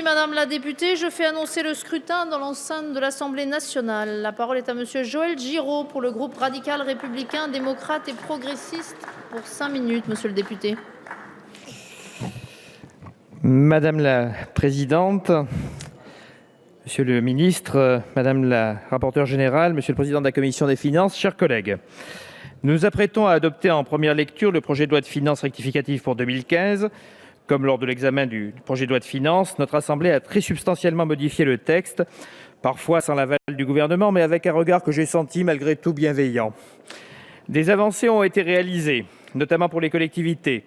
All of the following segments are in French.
Merci Madame la députée. Je fais annoncer le scrutin dans l'enceinte de l'Assemblée nationale. La parole est à Monsieur Joël Giraud pour le groupe radical républicain, démocrate et progressiste pour 5 minutes, monsieur le député. Madame la présidente, monsieur le ministre, madame la rapporteure générale, monsieur le président de la commission des finances, chers collègues, nous nous apprêtons à adopter en première lecture le projet de loi de finances rectificative pour 2015. Comme lors de l'examen du projet de loi de finances, notre Assemblée a très substantiellement modifié le texte, parfois sans l'aval du gouvernement, mais avec un regard que j'ai senti malgré tout bienveillant. Des avancées ont été réalisées, notamment pour les collectivités.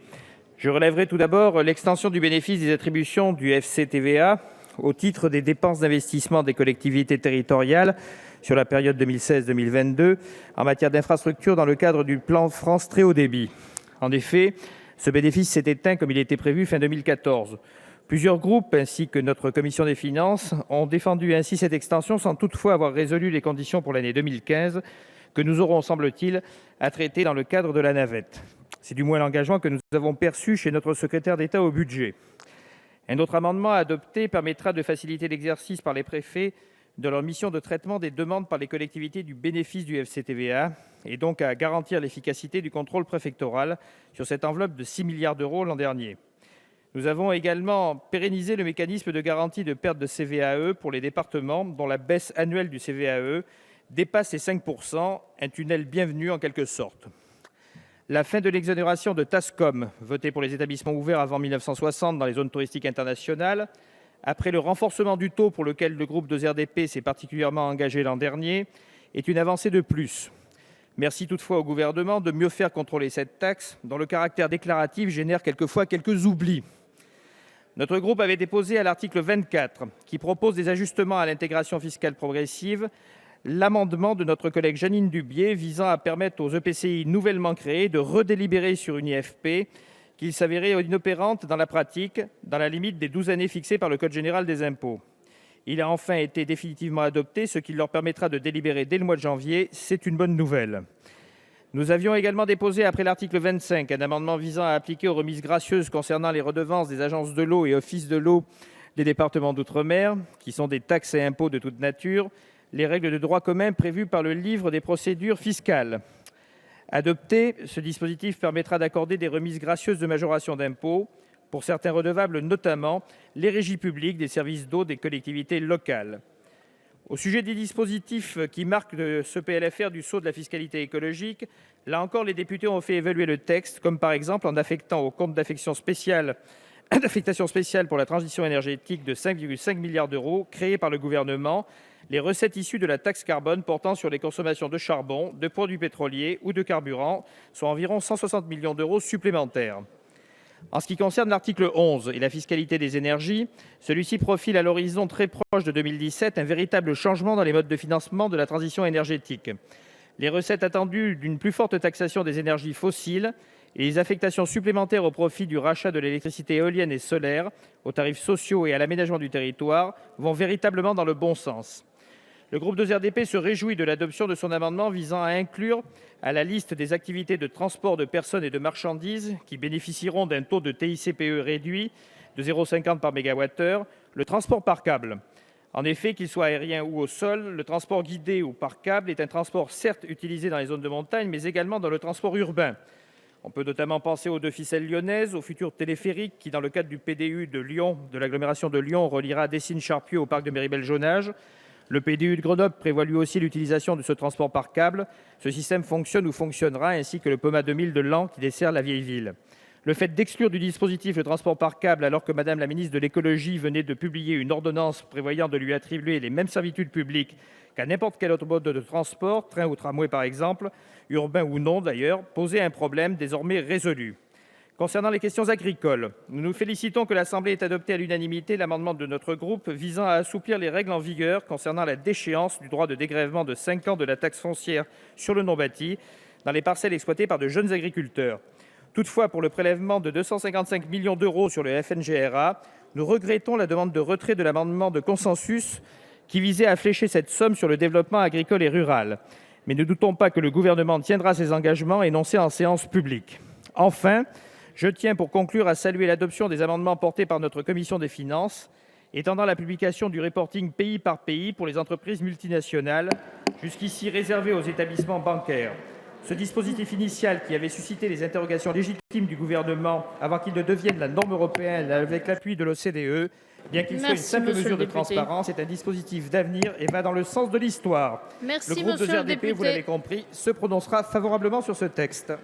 Je relèverai tout d'abord l'extension du bénéfice des attributions du FCTVA au titre des dépenses d'investissement des collectivités territoriales sur la période 2016-2022 en matière d'infrastructures dans le cadre du plan France Très Haut Débit. En effet, ce bénéfice s'est éteint comme il était prévu fin 2014. Plusieurs groupes ainsi que notre commission des finances ont défendu ainsi cette extension sans toutefois avoir résolu les conditions pour l'année 2015 que nous aurons, semble-t-il, à traiter dans le cadre de la navette. C'est du moins l'engagement que nous avons perçu chez notre secrétaire d'État au budget. Un autre amendement adopté permettra de faciliter l'exercice par les préfets de leur mission de traitement des demandes par les collectivités du bénéfice du FCTVA et donc à garantir l'efficacité du contrôle préfectoral sur cette enveloppe de 6 milliards d'euros l'an dernier. Nous avons également pérennisé le mécanisme de garantie de perte de CVAE pour les départements dont la baisse annuelle du CVAE dépasse les 5%, un tunnel bienvenu en quelque sorte. La fin de l'exonération de TASCOM, votée pour les établissements ouverts avant 1960 dans les zones touristiques internationales, après le renforcement du taux pour lequel le groupe 2RDP s'est particulièrement engagé l'an dernier, est une avancée de plus. Merci toutefois au gouvernement de mieux faire contrôler cette taxe, dont le caractère déclaratif génère quelquefois quelques oublis. Notre groupe avait déposé à l'article 24, qui propose des ajustements à l'intégration fiscale progressive, l'amendement de notre collègue Jeanine Dubié visant à permettre aux EPCI nouvellement créés de redélibérer sur une IFP qu'il s'avérait inopérante dans la pratique, dans la limite des 12 années fixées par le Code général des impôts. Il a enfin été définitivement adopté, ce qui leur permettra de délibérer dès le mois de janvier. C'est une bonne nouvelle. Nous avions également déposé, après l'article 25, un amendement visant à appliquer aux remises gracieuses concernant les redevances des agences de l'eau et offices de l'eau des départements d'outre-mer, qui sont des taxes et impôts de toute nature, les règles de droit commun prévues par le livre des procédures fiscales. Adopté, ce dispositif permettra d'accorder des remises gracieuses de majoration d'impôts pour certains redevables, notamment les régies publiques des services d'eau des collectivités locales. Au sujet des dispositifs qui marquent ce PLFR du sceau de la fiscalité écologique, là encore, les députés ont fait évoluer le texte, comme par exemple en affectant au compte d'affectation spéciale pour la transition énergétique de 5,5 milliards d'euros créé par le gouvernement les recettes issues de la taxe carbone portant sur les consommations de charbon, de produits pétroliers ou de carburant, soit environ 160 millions d'euros supplémentaires. En ce qui concerne l'article 11 et la fiscalité des énergies, celui-ci profile à l'horizon très proche de 2017 un véritable changement dans les modes de financement de la transition énergétique. Les recettes attendues d'une plus forte taxation des énergies fossiles et les affectations supplémentaires au profit du rachat de l'électricité éolienne et solaire, aux tarifs sociaux et à l'aménagement du territoire vont véritablement dans le bon sens. Le groupe 2RDP se réjouit de l'adoption de son amendement visant à inclure à la liste des activités de transport de personnes et de marchandises qui bénéficieront d'un taux de TICPE réduit de 0,50 par mégawattheure, le transport par câble. En effet, qu'il soit aérien ou au sol, le transport guidé ou par câble est un transport certes utilisé dans les zones de montagne, mais également dans le transport urbain. On peut notamment penser aux 2 ficelles lyonnaises, au futur téléphérique qui, dans le cadre du PDU de Lyon, de l'agglomération de Lyon, reliera Dessines-Charpieu au parc de Méribel-Jonage. Le PDU de Grenoble prévoit lui aussi l'utilisation de ce transport par câble. Ce système fonctionne ou fonctionnera, ainsi que le POMA 2000 de Laon qui dessert la vieille ville. Le fait d'exclure du dispositif le transport par câble, alors que Madame la ministre de l'écologie venait de publier une ordonnance prévoyant de lui attribuer les mêmes servitudes publiques qu'à n'importe quel autre mode de transport, train ou tramway par exemple, urbain ou non d'ailleurs, posait un problème désormais résolu. Concernant les questions agricoles, nous nous félicitons que l'Assemblée ait adopté à l'unanimité l'amendement de notre groupe visant à assouplir les règles en vigueur concernant la déchéance du droit de dégrèvement de 5 ans de la taxe foncière sur le non-bâti dans les parcelles exploitées par de jeunes agriculteurs. Toutefois, pour le prélèvement de 255 millions d'euros sur le FNGRA, nous regrettons la demande de retrait de l'amendement de consensus qui visait à flécher cette somme sur le développement agricole et rural. Mais ne doutons pas que le gouvernement tiendra ses engagements énoncés en séance publique. Enfin, je tiens pour conclure à saluer l'adoption des amendements portés par notre commission des finances étendant la publication du reporting pays par pays pour les entreprises multinationales, jusqu'ici réservé aux établissements bancaires. Ce dispositif initial, qui avait suscité les interrogations légitimes du gouvernement avant qu'il ne devienne la norme européenne avec l'appui de l'OCDE, bien qu'il soit une simple mesure de transparence, est un dispositif d'avenir et va dans le sens de l'histoire. Merci, Le groupe de monsieur le GRDP, vous député. l'avez compris, se prononcera favorablement sur ce texte.